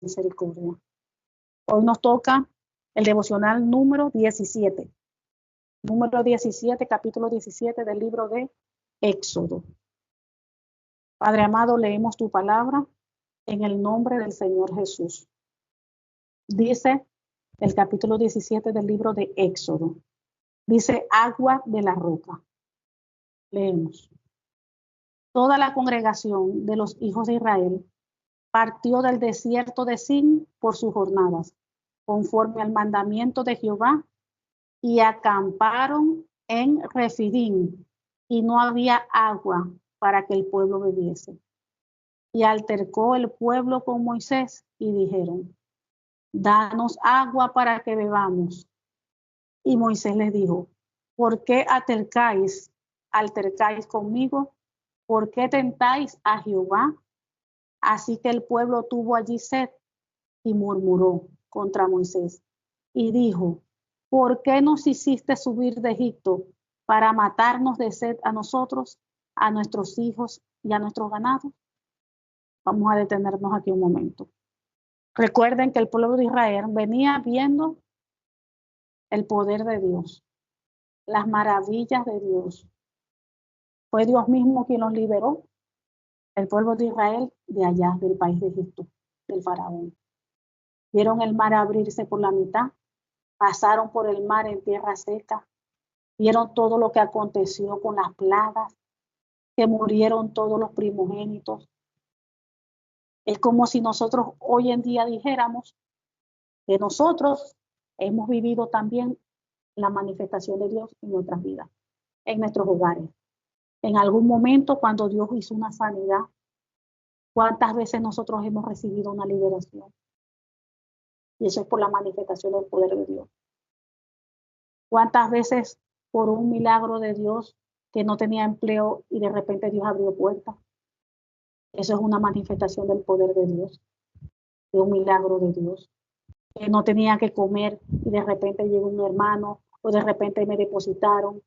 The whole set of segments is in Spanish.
misericordia. Hoy nos toca el devocional número 17. Número 17, capítulo 17 del libro de Éxodo. Padre amado, leemos tu palabra en el nombre del Señor Jesús. Dice el capítulo 17 del libro de Éxodo. Dice agua de la roca. Leemos. Toda la congregación de los hijos de Israel partió del desierto de Sin por sus jornadas, conforme al mandamiento de Jehová, y acamparon en Refidim, y no había agua para que el pueblo bebiese. Y altercó el pueblo con Moisés, y dijeron: danos agua para que bebamos. Y Moisés les dijo: ¿por qué altercáis conmigo? ¿Por qué tentáis a Jehová? Así que el pueblo tuvo allí sed y murmuró contra Moisés y dijo: ¿por qué nos hiciste subir de Egipto para matarnos de sed a nosotros, a nuestros hijos y a nuestros ganados? Vamos a detenernos aquí un momento. Recuerden que el pueblo de Israel venía viendo el poder de Dios, las maravillas de Dios. Fue Dios mismo quien los liberó, el pueblo de Israel, de allá, del país de Egipto, del faraón. Vieron el mar abrirse por la mitad, pasaron por el mar en tierra seca, vieron todo lo que aconteció con las plagas, que murieron todos los primogénitos. Es como si nosotros hoy en día dijéramos que nosotros hemos vivido también la manifestación de Dios en nuestras vidas, en nuestros hogares. En algún momento, cuando Dios hizo una sanidad, ¿cuántas veces nosotros hemos recibido una liberación? Y eso es por la manifestación del poder de Dios. ¿Cuántas veces por un milagro de Dios que no tenía empleo y de repente Dios abrió puertas? Eso es una manifestación del poder de Dios, de un milagro de Dios. Que no tenía que comer y de repente llegó un hermano o de repente me depositaron.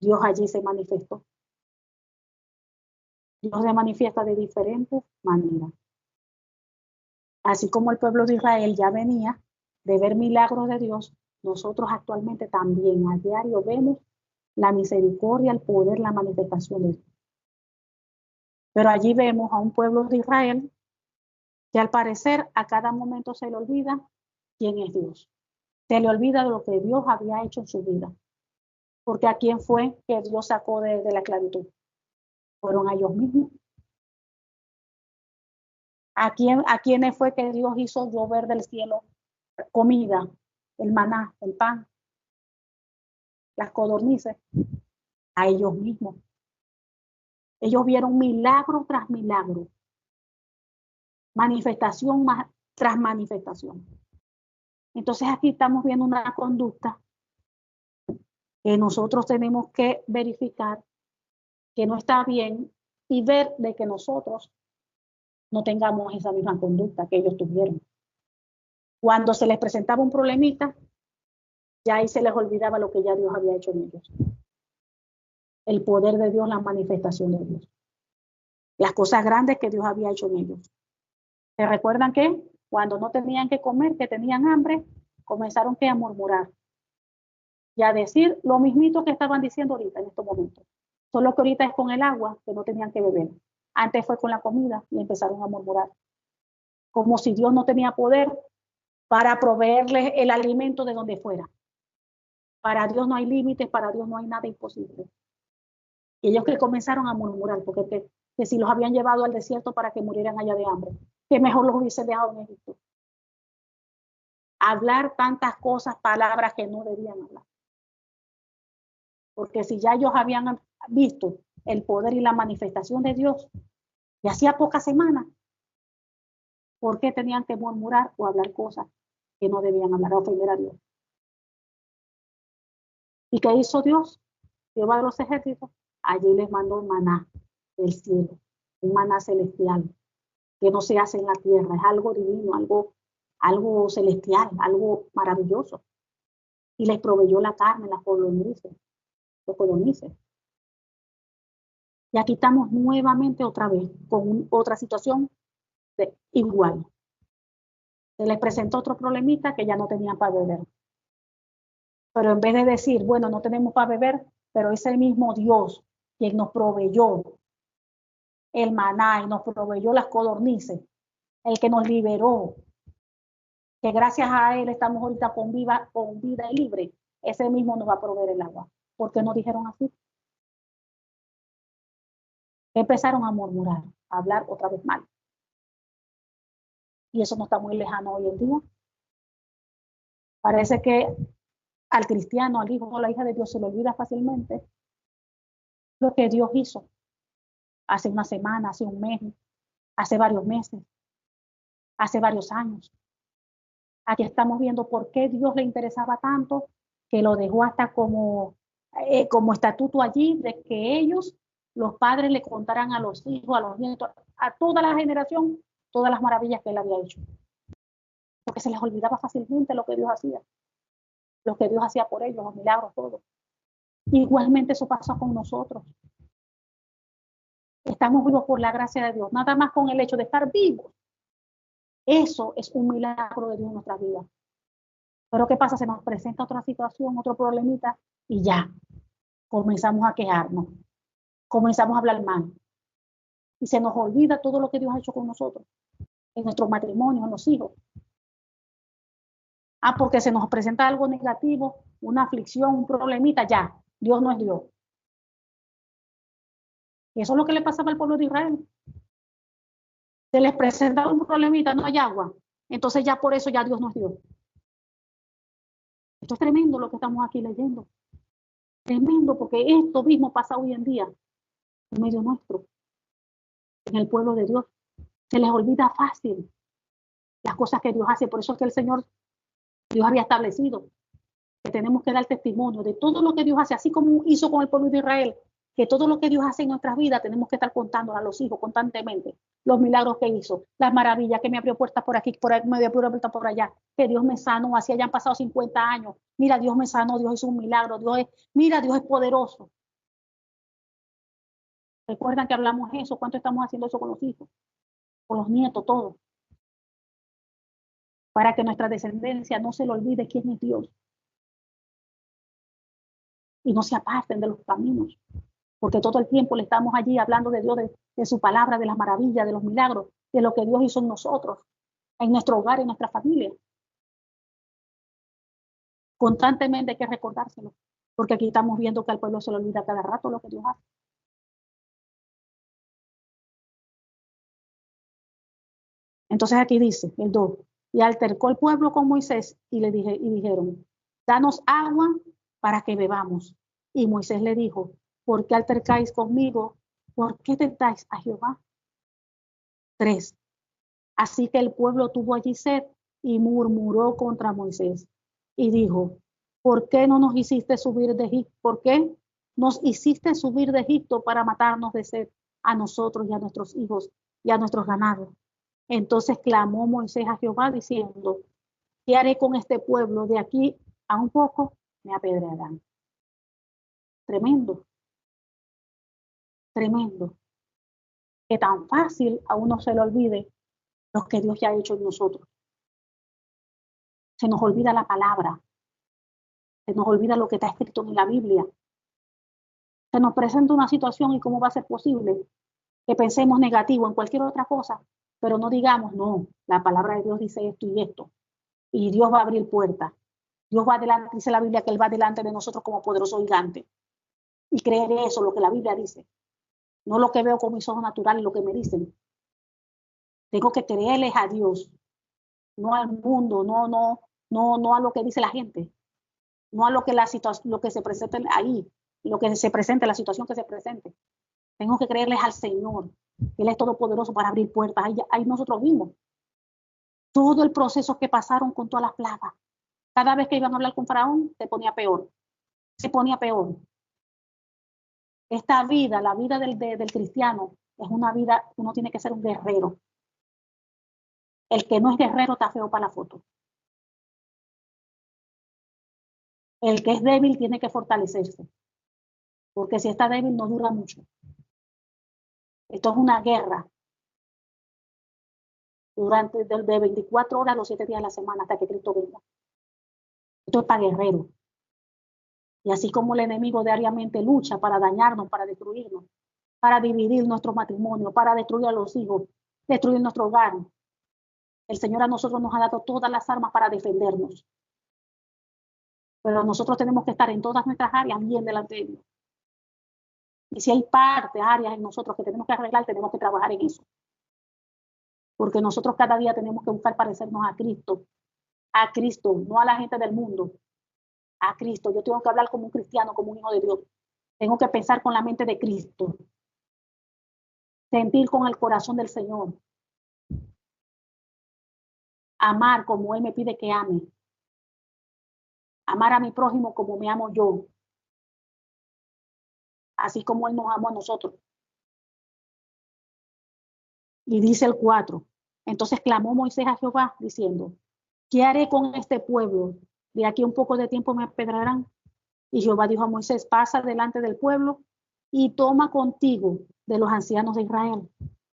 Dios allí se manifestó. Dios se manifiesta de diferentes maneras. Así como el pueblo de Israel ya venía de ver milagros de Dios, nosotros actualmente también a diario vemos la misericordia, el poder, la manifestación de Dios. Pero allí vemos a un pueblo de Israel que al parecer a cada momento se le olvida quién es Dios. Se le olvida de lo que Dios había hecho en su vida. Porque ¿a quién fue que Dios sacó de la esclavitud? Fueron a ellos mismos. ¿A quiénes fue que Dios hizo llover del cielo comida, el maná, el pan, las codornices? A ellos mismos. Ellos vieron milagro tras milagro, manifestación tras manifestación. Entonces aquí estamos viendo una conducta que nosotros tenemos que verificar que no está bien y ver de que nosotros no tengamos esa misma conducta que ellos tuvieron. Cuando se les presentaba un problemita, ya ahí se les olvidaba lo que ya Dios había hecho en ellos. El poder de Dios, la manifestación de Dios. Las cosas grandes que Dios había hecho en ellos. ¿Se recuerdan que cuando no tenían que comer, que tenían hambre, comenzaron a murmurar y a decir lo mismito que estaban diciendo ahorita en estos momentos? Solo que ahorita es con el agua que no tenían que beber. Antes fue con la comida y empezaron a murmurar. Como si Dios no tenía poder para proveerles el alimento de donde fuera. Para Dios no hay límites, para Dios no hay nada imposible. Y ellos que comenzaron a murmurar, porque que si los habían llevado al desierto para que murieran allá de hambre, que mejor los hubiese dejado en Egipto. Hablar tantas cosas, palabras que no debían hablar. Porque si ya ellos habían visto el poder y la manifestación de Dios, y hacía pocas semanas, ¿por qué tenían que murmurar o hablar cosas que no debían hablar o ofender a Dios? ¿Y qué hizo Dios? Jehová de los ejércitos, allí les mandó un maná del cielo, un maná celestial, que no se hace en la tierra, es algo divino, algo celestial, algo maravilloso. Y les proveyó la carne, las codornices, los codornices. Y aquí estamos nuevamente otra vez con otra situación igual. Se les presentó otro problemita que ya no tenían para beber. Pero en vez de decir, bueno, no tenemos para beber, pero es el mismo Dios quien nos proveyó el maná y nos proveyó las codornices, el que nos liberó, que gracias a él estamos ahorita con vida y libre, ese mismo nos va a proveer el agua. ¿Por qué no dijeron así? Empezaron a murmurar, a hablar otra vez mal. Y eso no está muy lejano hoy en día. Parece que al cristiano, al hijo o la hija de Dios se le olvida fácilmente lo que Dios hizo hace una semana, hace un mes, hace varios meses, hace varios años. Aquí estamos viendo por qué Dios le interesaba tanto que lo dejó hasta como estatuto allí de que ellos, los padres, le contaran a los hijos, a los nietos, a toda la generación, todas las maravillas que él había hecho. Porque se les olvidaba fácilmente lo que Dios hacía, lo que Dios hacía por ellos, los milagros, todo. Igualmente eso pasa con nosotros. Estamos vivos por la gracia de Dios, nada más con el hecho de estar vivos. Eso es un milagro de Dios en nuestra vida. Pero ¿qué pasa? Se nos presenta otra situación, otro problemita y ya comenzamos a quejarnos, comenzamos a hablar mal y se nos olvida todo lo que Dios ha hecho con nosotros, en nuestro matrimonio, en los hijos. Porque se nos presenta algo negativo, una aflicción, un problemita, ya, Dios no es Dios. Y eso es lo que le pasaba al pueblo de Israel. Se les presenta un problemita, no hay agua, entonces ya por eso ya Dios no es Dios. Esto es tremendo lo que estamos aquí leyendo. Tremendo, porque esto mismo pasa hoy en día en medio nuestro, en el pueblo de Dios. Se les olvida fácil las cosas que Dios hace. Por eso es que el Señor, Dios había establecido que tenemos que dar testimonio de todo lo que Dios hace, así como hizo con el pueblo de Israel, que todo lo que Dios hace en nuestras vidas tenemos que estar contando a los hijos constantemente, los milagros que hizo, las maravillas, que me abrió puertas por aquí, me abrió puertas por allá, que Dios me sanó, así hayan pasado 50 años, mira, Dios me sanó, Dios hizo un milagro, mira, Dios es poderoso. Recuerdan que hablamos eso, ¿cuánto estamos haciendo eso con los hijos, con los nietos, todos? Para que nuestra descendencia no se le olvide quién es Dios y no se aparten de los caminos, porque todo el tiempo le estamos allí hablando de Dios, de su palabra, de las maravillas, de los milagros, de lo que Dios hizo en nosotros, en nuestro hogar, en nuestra familia. Constantemente hay que recordárselo, porque aquí estamos viendo que al pueblo se le olvida cada rato lo que Dios hace. Entonces aquí dice el 2, y altercó el pueblo con Moisés y dijeron, danos agua para que bebamos. Y Moisés le dijo, ¿por qué altercáis conmigo? ¿Por qué tentáis a Jehová? 3. Así que el pueblo tuvo allí sed y murmuró contra Moisés y dijo, ¿por qué no nos hiciste subir de Egipto? ¿Por qué nos hiciste subir de Egipto para matarnos de sed a nosotros y a nuestros hijos y a nuestros ganados? Entonces clamó Moisés a Jehová diciendo, ¿qué haré con este pueblo? De aquí a un poco me apedrearán. Tremendo, tremendo. Que tan fácil a uno se le olvide lo que Dios ya ha hecho en nosotros. Se nos olvida la palabra, se nos olvida lo que está escrito en la Biblia. Se nos presenta una situación y cómo va a ser posible que pensemos negativo en cualquier otra cosa, pero no digamos, no, la palabra de Dios dice esto y esto, y Dios va a abrir puertas. Dios va adelante, dice la Biblia que Él va delante de nosotros como poderoso gigante. Y creer eso, lo que la Biblia dice, no lo que veo con mis ojos naturales, lo que me dicen. Tengo que creerles a Dios, no al mundo, no a lo que dice la gente, no a lo que lo que se presenta ahí, lo que se presente, la situación que se presente. Tengo que creerles al Señor. Él es todopoderoso para abrir puertas. Ahí nosotros vimos todo el proceso que pasaron con todas las plagas. Cada vez que iban a hablar con Faraón, se ponía peor. Se ponía peor. Esta vida, la vida del cristiano, es una vida, uno tiene que ser un guerrero. El que no es guerrero está feo para la foto. El que es débil tiene que fortalecerse. Porque si está débil no dura mucho. Esto es una guerra. durante de 24 horas los 7 días de la semana hasta que Cristo venga. Esto es para guerreros. Y así como el enemigo diariamente lucha para dañarnos, para destruirnos, para dividir nuestro matrimonio, para destruir a los hijos, destruir nuestro hogar, el Señor a nosotros nos ha dado todas las armas para defendernos. Pero nosotros tenemos que estar en todas nuestras áreas bien delante de Dios. Y si hay áreas en nosotros que tenemos que arreglar, tenemos que trabajar en eso. Porque nosotros cada día tenemos que buscar parecernos a Cristo, no a la gente del mundo, a Cristo. Yo tengo que hablar como un cristiano, como un hijo de Dios. Tengo que pensar con la mente de Cristo, sentir con el corazón del Señor, amar como Él me pide que ame, amar a mi prójimo como me amo yo, así como Él nos amó a nosotros. Y dice el 4, entonces clamó Moisés a Jehová diciendo, ¿qué haré con este pueblo? De aquí a un poco de tiempo me apedrarán. Y Jehová dijo a Moisés, pasa delante del pueblo y toma contigo de los ancianos de Israel.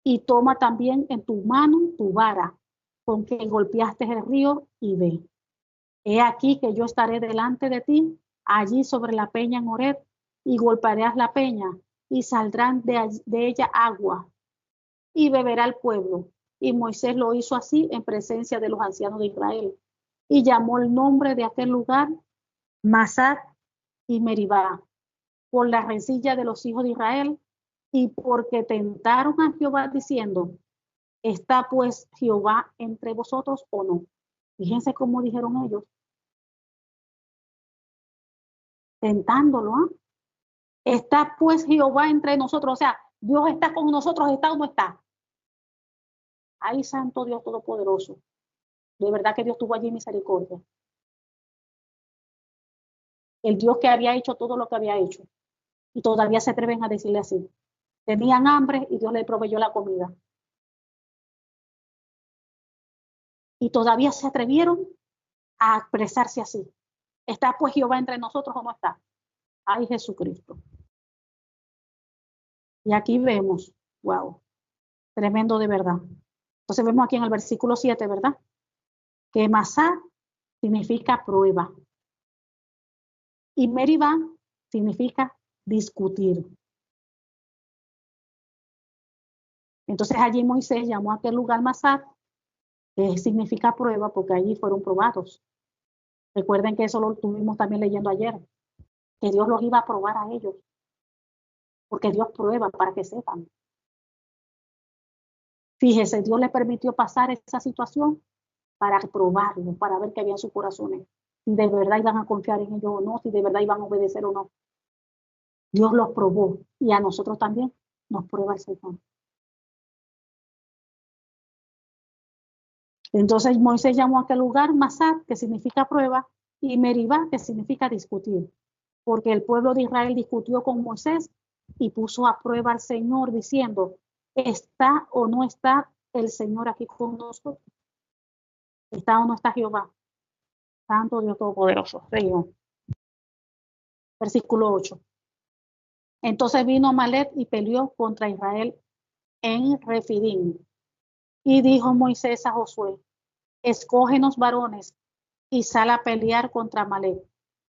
Y toma también en tu mano tu vara, con que golpeaste el río, y ve. He aquí que yo estaré delante de ti, allí sobre la peña en Horeb, y golpearás la peña, y saldrán de ella agua, y beberá el pueblo. Y Moisés lo hizo así en presencia de los ancianos de Israel. Y llamó el nombre de aquel lugar Masat y Meribá, por la rencilla de los hijos de Israel, y porque tentaron a Jehová diciendo, ¿está pues Jehová entre vosotros o no? Fíjense cómo dijeron ellos, tentándolo, ¿eh? ¿Está pues Jehová entre nosotros? O sea, Dios está con nosotros, ¿está o no está? Ay, santo Dios todopoderoso. De verdad que Dios tuvo allí misericordia. El Dios que había hecho todo lo que había hecho. Y todavía se atreven a decirle así. Tenían hambre y Dios les proveyó la comida. Y todavía se atrevieron a expresarse así. ¿Está pues Jehová entre nosotros o no está? Ay, Jesucristo. Y aquí vemos, wow, tremendo de verdad. Entonces vemos aquí en el versículo 7, ¿verdad? Que Masá significa prueba. Y Meribá significa discutir. Entonces allí Moisés llamó a aquel lugar Masá, que significa prueba, porque allí fueron probados. Recuerden que eso lo estuvimos también leyendo ayer, que Dios los iba a probar a ellos, porque Dios prueba para que sepan. Fíjese, Dios les permitió pasar esa situación para probarlo, para ver qué había en sus corazones, si de verdad iban a confiar en ellos o no, si de verdad iban a obedecer o no. Dios los probó y a nosotros también nos prueba el Señor. Entonces Moisés llamó a aquel lugar Masat, que significa prueba, y Meribá, que significa discutir, porque el pueblo de Israel discutió con Moisés y puso a prueba al Señor diciendo, ¿está o no está el Señor aquí con nosotros? ¿Está o no está Jehová? Santo Dios Todopoderoso. Seguimos. Versículo 8. Entonces vino Amalek y peleó contra Israel en Refidim. Y dijo Moisés a Josué, escógenos varones y sal a pelear contra Amalek.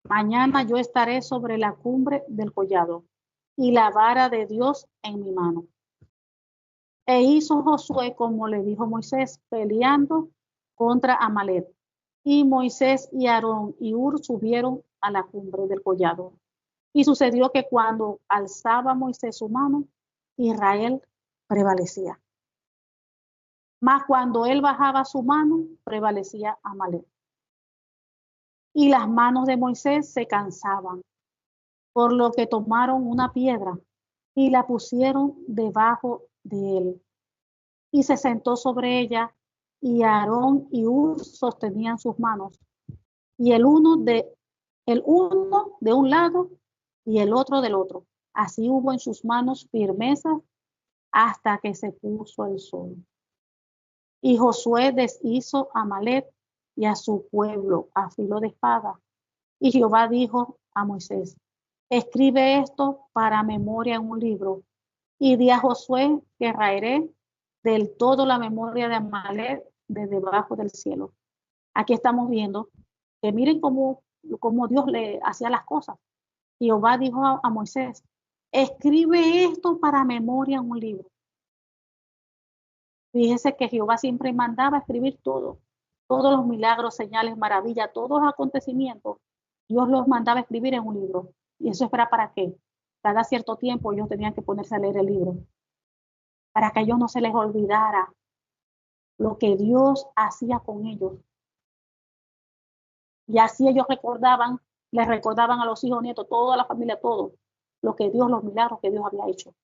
Mañana yo estaré sobre la cumbre del collado y la vara de Dios en mi mano. E hizo Josué como le dijo Moisés, peleando contra Amalek. Y Moisés y Aarón y Hur subieron a la cumbre del collado. Y sucedió que cuando alzaba Moisés su mano, Israel prevalecía. Mas cuando él bajaba su mano, prevalecía Amalek. Y las manos de Moisés se cansaban, por lo que tomaron una piedra y la pusieron debajo de él. Y se sentó sobre ella, y Aarón y Hur sostenían sus manos, y el uno de un lado y el otro del otro. Así hubo en sus manos firmeza hasta que se puso el sol. Y Josué deshizo a Amalek y a su pueblo a filo de espada. Y Jehová dijo a Moisés, escribe esto para memoria en un libro, y di a Josué que raeré del todo la memoria de Amalek de debajo del cielo. Aquí estamos viendo que miren cómo Dios le hacía las cosas. Jehová dijo a Moisés, escribe esto para memoria en un libro. Fíjese que Jehová siempre mandaba escribir todo, todos los milagros, señales, maravillas, todos los acontecimientos, Dios los mandaba escribir en un libro. ¿Y eso era para qué? Cada cierto tiempo ellos tenían que ponerse a leer el libro, para que a ellos no se les olvidara lo que Dios hacía con ellos. Y así ellos les recordaban a los hijos, nietos, toda la familia, todo lo que Dios, los milagros que Dios había hecho.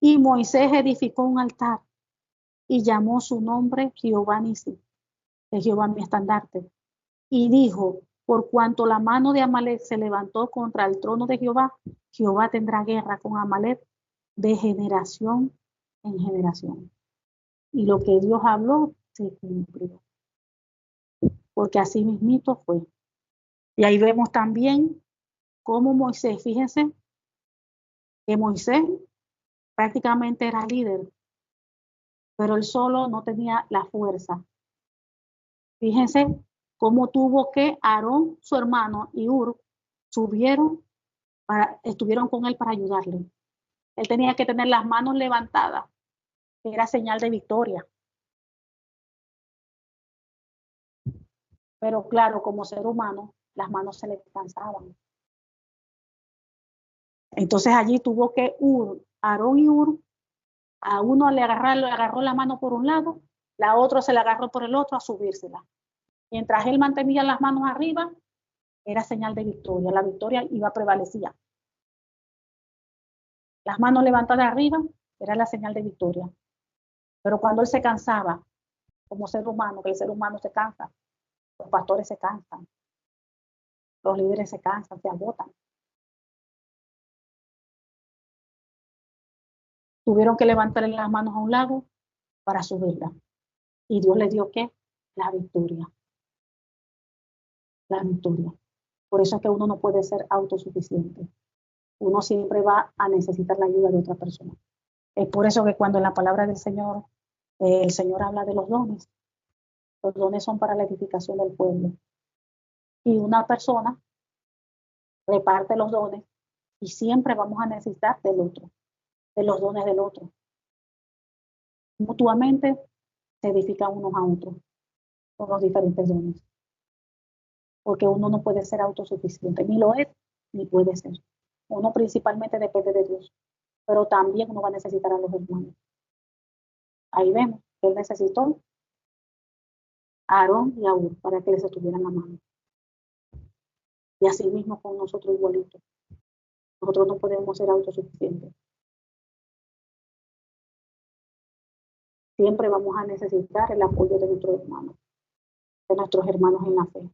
Y Moisés edificó un altar y llamó su nombre Jehová Nisi, de Jehová mi estandarte. Y dijo, por cuanto la mano de Amalek se levantó contra el trono de Jehová, Jehová tendrá guerra con Amalek de generación en generación. Y lo que Dios habló se cumplió. Porque así mismito fue. Y ahí vemos también cómo Moisés, fíjense, que Moisés prácticamente era líder, pero él solo no tenía la fuerza. Fíjense cómo tuvo que Aarón, su hermano, y Hur estuvieron con él para ayudarle. Él tenía que tener las manos levantadas, que era señal de victoria. Pero claro, como ser humano, las manos se le cansaban. Entonces allí tuvo que Aarón y Hur, a uno le agarró la mano por un lado, la otra se la agarró por el otro a subírsela. Mientras él mantenía las manos arriba, era señal de victoria. La victoria iba a prevalecer. Las manos levantadas arriba era la señal de victoria. Pero cuando él se cansaba, como ser humano, que el ser humano se cansa, los pastores se cansan, los líderes se cansan, se agotan. Tuvieron que levantarle las manos a un lado para subirla. Y Dios le dio ¿qué? La victoria. La victoria. Por eso es que uno no puede ser autosuficiente. Uno siempre va a necesitar la ayuda de otra persona. Es por eso que cuando en la palabra del Señor, el Señor habla de los dones son para la edificación del pueblo. Y una persona reparte los dones y siempre vamos a necesitar del otro, de los dones del otro. Mutuamente se edifican unos a otros con los diferentes dones. Porque uno no puede ser autosuficiente, ni lo es, ni puede ser. Uno principalmente depende de Dios, pero también uno va a necesitar a los hermanos. Ahí vemos que él necesitó a Aarón y a Hur para que les estuvieran la mano. Y así mismo con nosotros igualitos. Nosotros no podemos ser autosuficientes. Siempre vamos a necesitar el apoyo de nuestros hermanos en la fe.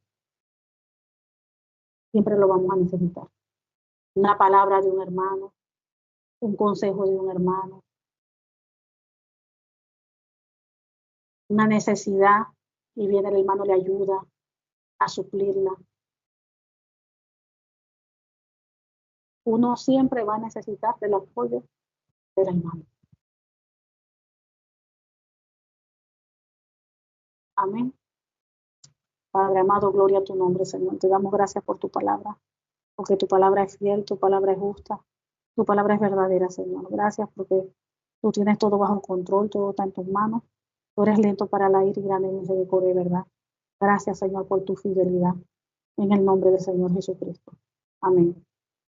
Siempre lo vamos a necesitar. Una palabra de un hermano, un consejo de un hermano, una necesidad y viene el hermano, le ayuda a suplirla. Uno siempre va a necesitar del apoyo del hermano. Amén. Padre amado, gloria a tu nombre, Señor. Te damos gracias por tu palabra, porque tu palabra es fiel, tu palabra es justa, tu palabra es verdadera, Señor. Gracias porque tú tienes todo bajo control, todo está en tus manos. Tú eres lento para la ira y grande en misericordia, ¿verdad? Gracias, Señor, por tu fidelidad. En el nombre del Señor Jesucristo. Amén.